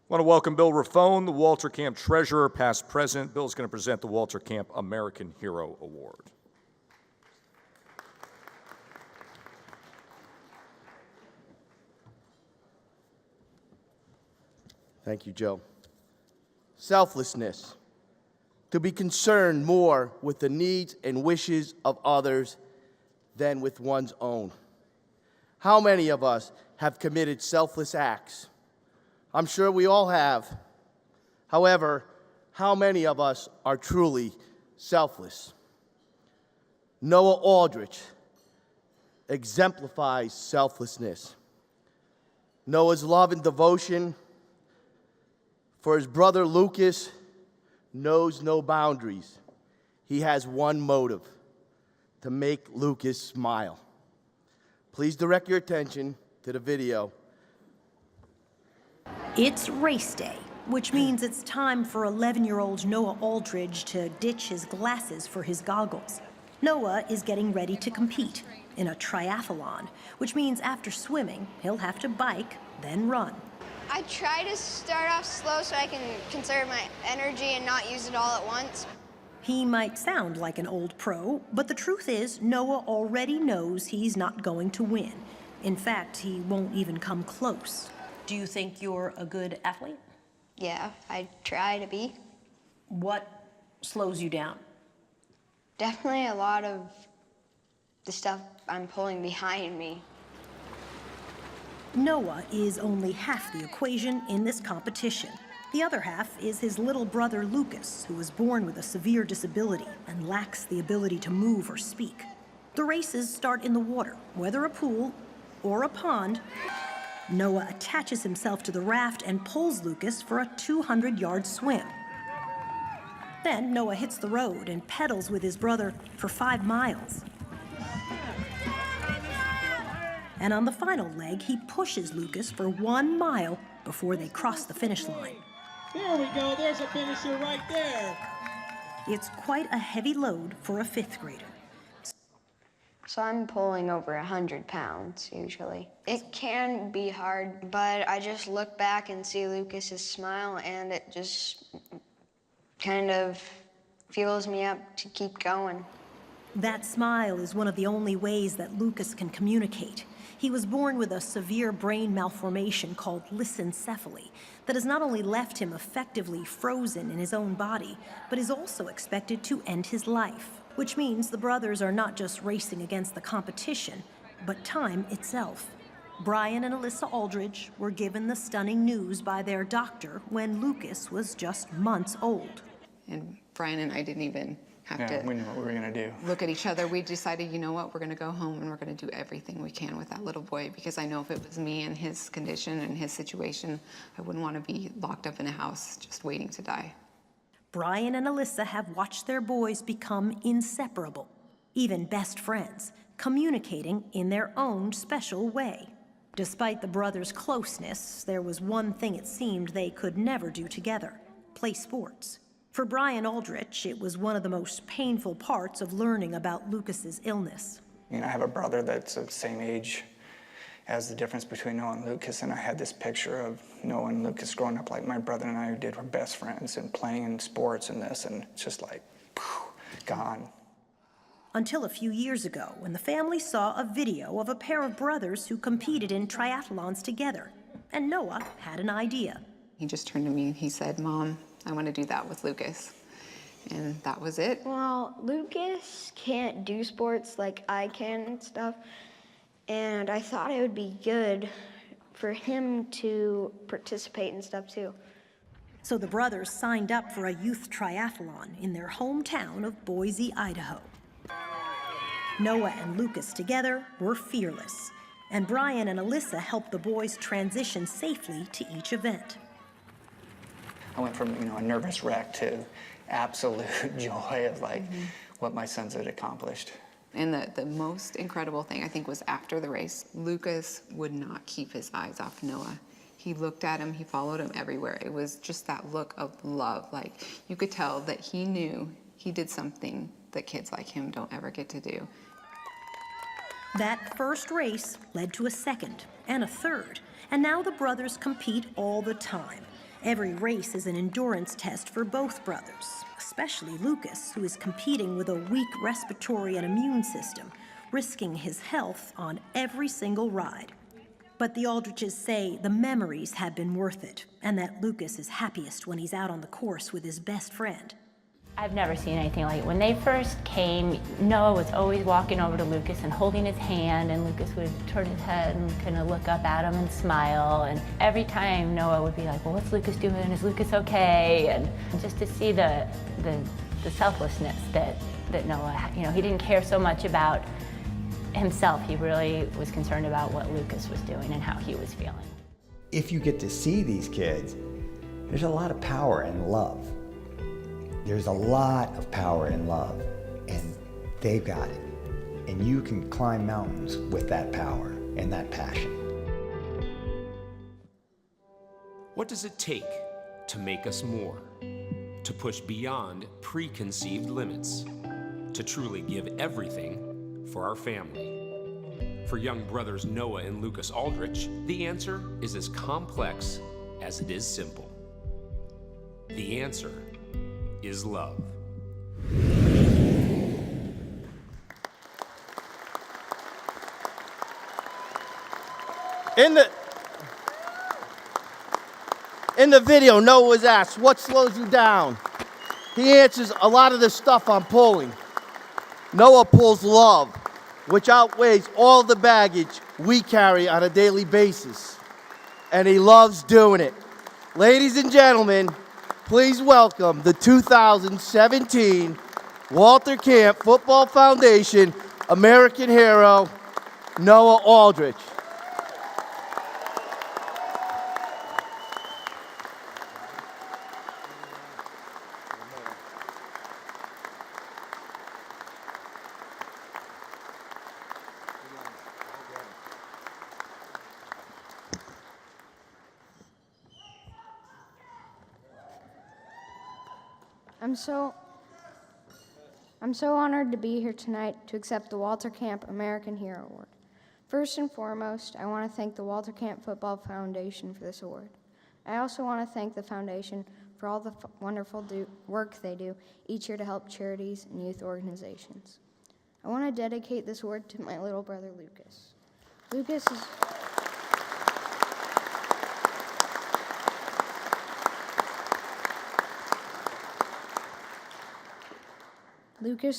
I want to welcome Bill Raffone, the Walter Camp Treasurer, past president. Bill's going to present the Walter Camp American Hero Award. Thank you, Joe. Selflessness. To be concerned more with the needs and wishes of others than with one's own. How many of us have committed selfless acts? I'm sure we all have. However, how many of us are truly selfless? Noah Aldrich exemplifies selflessness. Noah's love and devotion for his brother Lucas knows no boundaries. He has one motive: to make Lucas smile. Please direct your attention to the video. It's race day, which means it's time for 11-year-old Noah Aldrich to ditch his glasses for his goggles. Noah is getting ready to compete in a triathlon, which means after swimming, he'll have to bike, then run. I try to start off slow so I can conserve my energy and not use it all at once. He might sound like an old pro, but the truth is Noah already knows he's not going to win. In fact, he won't even come close. Do you think you're a good athlete? Yeah, I try to be. What slows you down? Definitely a lot of the stuff I'm pulling behind me. Noah is only half the equation in this competition. The other half is his little brother Lucas, who was born with a severe disability and lacks the ability to move or speak. The races start in the water, whether a pool or a pond. Noah attaches himself to the raft and pulls Lucas for a 200-yard swim. Then Noah hits the road and pedals with his brother for 5 miles. And on the final leg, he pushes Lucas for 1 mile before they cross the finish line. There we go, there's a finisher right there. It's quite a heavy load for a 5th grader. So I'm pulling over 100 pounds usually. It can be hard, but I just look back and see Lucas's smile and it just kind of fuels me up to keep going. That smile is one of the only ways that Lucas can communicate. He was born with a severe brain malformation called lissencephaly that has not only left him effectively frozen in his own body, but is also expected to end his life, which means the brothers are not just racing against the competition, but time itself. Brian and Alyssa Aldrich were given the stunning news by their doctor when Lucas was just months old. And Brian and I didn't even have to we knew what we were going to do. Look at each other. We decided, you know what, we're going to go home and we're going to do everything we can with that little boy, because I know if it was me and his condition and his situation, I wouldn't want to be locked up in a house just waiting to die. Brian and Alyssa have watched their boys become inseparable, even best friends, communicating in their own special way. Despite the brothers' closeness, there was one thing it seemed they could never do together: play sports. For Brian Aldrich, it was one of the most painful parts of learning about Lucas's illness. I have a brother that's the same age as the difference between Noah and Lucas, and I had this picture of Noah and Lucas growing up like my brother and I did, were best friends and playing in sports and this, and it's just like, gone. Until a few years ago, when the family saw a video of a pair of brothers who competed in triathlons together, and Noah had an idea. He just turned to me and he said, "Mom, I want to do that with Lucas." And that was it. Well, Lucas can't do sports like I can and stuff, and I thought it would be good for him to participate and stuff too. So the brothers signed up for a youth triathlon in their hometown of Boise, Idaho. Noah and Lucas together were fearless, and Brian and Alyssa helped the boys transition safely to each event. I went from, a nervous wreck to absolute joy of what my sons had accomplished. And the most incredible thing, I think, was after the race, Lucas would not keep his eyes off Noah. He looked at him, he followed him everywhere. It was just that look of love. Like, you could tell that he knew he did something that kids like him don't ever get to do. That first race led to a second and a third, and now the brothers compete all the time. Every race is an endurance test for both brothers, especially Lucas, who is competing with a weak respiratory and immune system, risking his health on every single ride. But the Aldriches say the memories have been worth it, and that Lucas is happiest when he's out on the course with his best friend. I've never seen anything like it. When they first came, Noah was always walking over to Lucas and holding his hand, and Lucas would turn his head and kind of look up at him and smile. And every time Noah would be like, well, what's Lucas doing? Is Lucas okay? And just to see the selflessness that Noah, he didn't care so much about himself. He really was concerned about what Lucas was doing and how he was feeling. If you get to see these kids, there's a lot of power in love. There's a lot of power in love, and they've got it. And you can climb mountains with that power and that passion. What does it take to make us more? To push beyond preconceived limits? To truly give everything for our family? For young brothers Noah and Lucas Aldrich, the answer is as complex as it is simple. The answer is love. In the video, Noah was asked, what slows you down? He answers, a lot of the stuff I'm pulling. Noah pulls love, which outweighs all the baggage we carry on a daily basis. And he loves doing it. Ladies and gentlemen, please welcome the 2017 Walter Camp Football Foundation American hero, Noah Aldrich. I'm so honored to be here tonight to accept the Walter Camp American Hero Award. First and foremost, I want to thank the Walter Camp Football Foundation for this award. I also want to thank the foundation for all the wonderful work they do each year to help charities and youth organizations. I want to dedicate this award to my little brother, Lucas. Lucas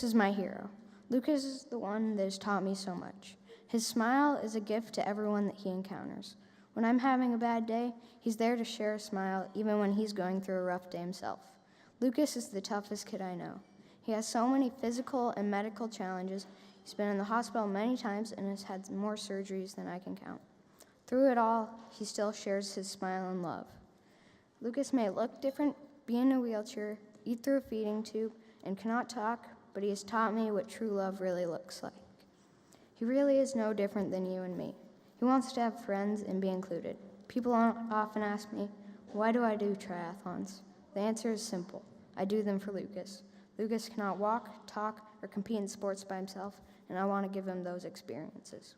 is my hero. Lucas is the one that has taught me so much. His smile is a gift to everyone that he encounters. When I'm having a bad day, he's there to share a smile even when he's going through a rough day himself. Lucas is the toughest kid I know. He has so many physical and medical challenges. He's been in the hospital many times and has had more surgeries than I can count. Through it all, he still shares his smile and love. Lucas may look different, be in a wheelchair, eat through a feeding tube, and cannot talk, but he has taught me what true love really looks like. He really is no different than you and me. He wants to have friends and be included. People often ask me, why do I do triathlons? The answer is simple. I do them for Lucas. Lucas cannot walk, talk, or compete in sports by himself, and I want to give him those experiences.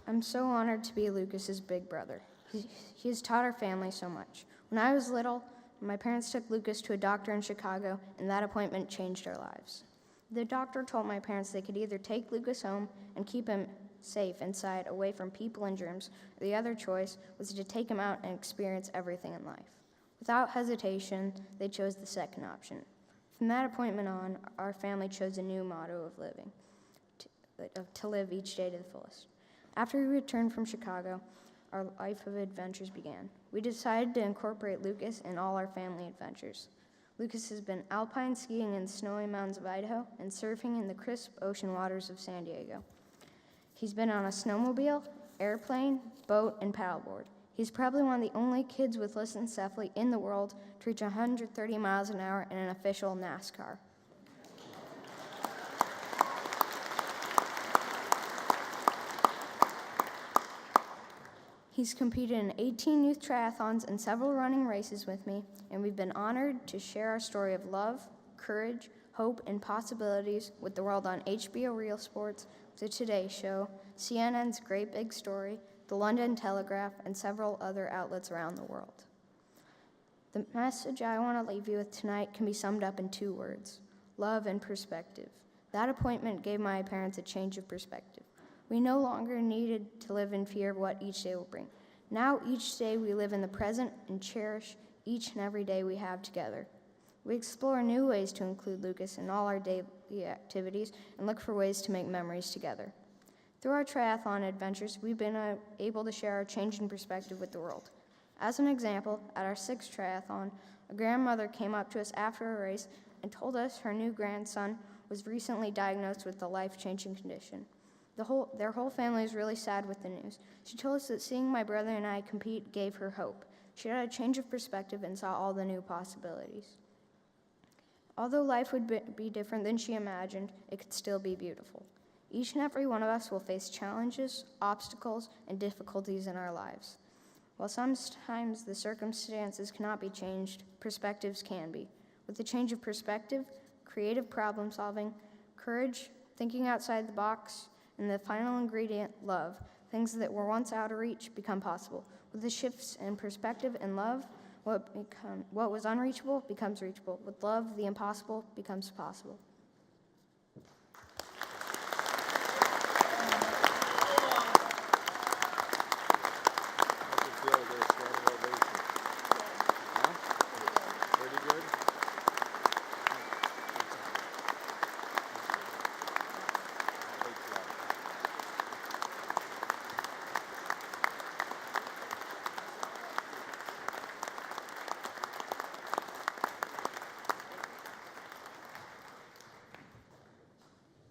I'm so honored to be Lucas's big brother. He has taught our family so much. When I was little, my parents took Lucas to a doctor in Chicago, and that appointment changed our lives. The doctor told my parents they could either take Lucas home and keep him safe inside, away from people and germs, or the other choice was to take him out and experience everything in life. Without hesitation, they chose the second option. From that appointment on, our family chose a new motto of living, to live each day to the fullest. After we returned from Chicago, our life of adventures began. We decided to incorporate Lucas in all our family adventures. Lucas has been alpine skiing in the snowy mountains of Idaho and surfing in the crisp ocean waters of San Diego. He's been on a snowmobile, airplane, boat, and paddleboard. He's probably one of the only kids with lissencephaly in the world to reach 130 miles an hour in an official NASCAR. He's competed in 18 youth triathlons and several running races with me, and we've been honored to share our story of love, courage, hope, and possibilities with the world on HBO Real Sports, The Today Show, CNN's Great Big Story, the London Telegraph, and several other outlets around the world. The message I want to leave you with tonight can be summed up in 2 words: love and perspective. That appointment gave my parents a change of perspective. We no longer needed to live in fear of what each day will bring. Now each day we live in the present and cherish each and every day we have together. We explore new ways to include Lucas in all our daily activities and look for ways to make memories together. Through our triathlon adventures, we've been able to share our change in perspective with the world. As an example, at our 6th triathlon, a grandmother came up to us after a race and told us her new grandson was recently diagnosed with a life-changing condition. Their whole family was really sad with the news. She told us that seeing my brother and I compete gave her hope. She had a change of perspective and saw all the new possibilities. Although life would be different than she imagined, it could still be beautiful. Each and every one of us will face challenges, obstacles, and difficulties in our lives. While sometimes the circumstances cannot be changed, perspectives can be. With a change of perspective, creative problem solving, courage, thinking outside the box, and the final ingredient, love, things that were once out of reach become possible. With the shifts in perspective and love, what was unreachable becomes reachable. With love, the impossible becomes possible.